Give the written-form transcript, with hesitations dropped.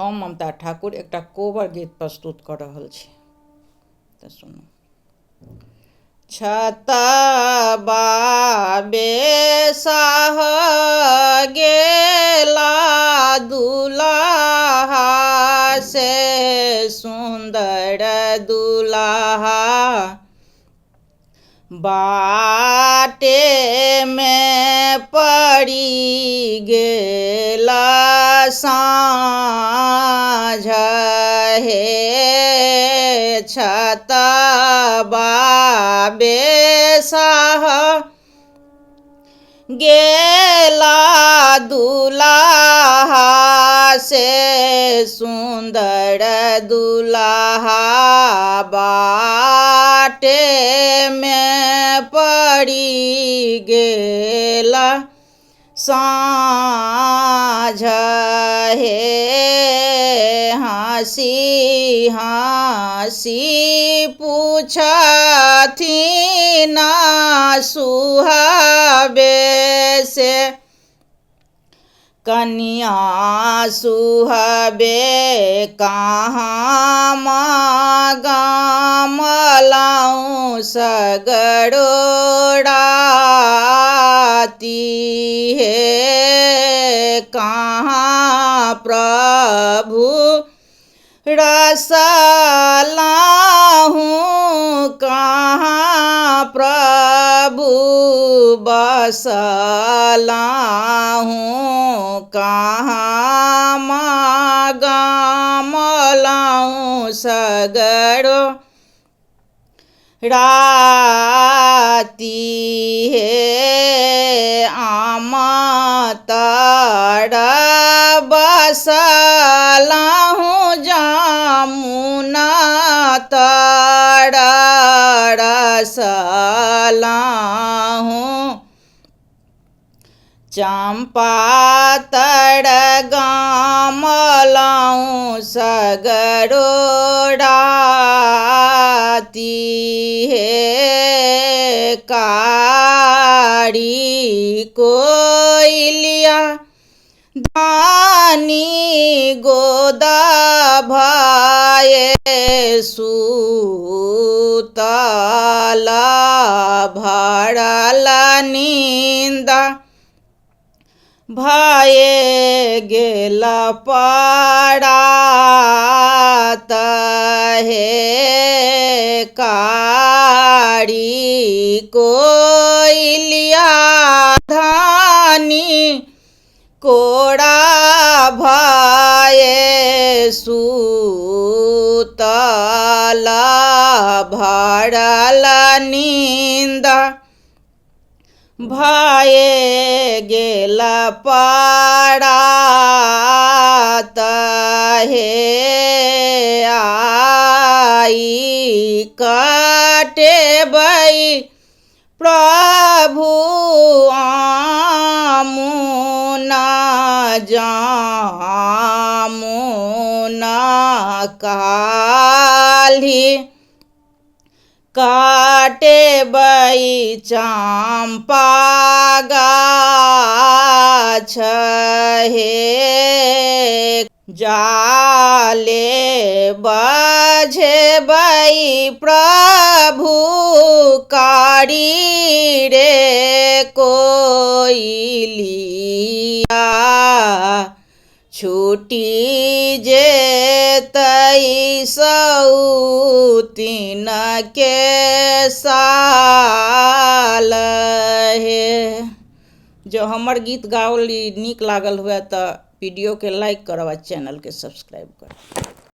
हम ममता ठाकुर एक कोबर गीत प्रस्तुत कर रहल छी। तो सुनू। छतबा बेसाह गेला दुल्हा से सुंदर दुल्हा, बाटे में पड़ी गेला साँझ हे। छतबा बेसाह गेला दुल्हा से सुंदर दुल्हा, बाटे में पड़ी गेला साँझ हे। हँसी हँसी पूछथिन सुहाबे से, कन्या सुहाबे कहाँ गामलाऊँ सगरो राती हे। कहाँ प्रभु रसलाहूँ, कहाँ प्रभु बसलाहूँ, कहाँ गामलाऊँ सगरो राती हे। आमतर बसलाहूँ जामुना तर रसलाहूँ, चंपा तर गामलाऊँ सगरो राती हे। कारी कोइलिया धानी गोदा भाए सुतला, भरल नींदा भाए गेल परात हे। कारी कोइलिया धानी कोड़ा भाए सुतला, भरल नींदा भाए गेल परात हे। आई कटेबै प्रभु आमुना जामुना, काल्हि काटेबै चंपा गाछ हे। जाले बजेबै प्रभु कारी रे कोइलिया, छूटी जेतै सौतीन के साल हे। जो हमर गीत गावली नीक लागल हुए तो वीडियो के लाइक करब आ चैनल के सब्सक्राइब करब।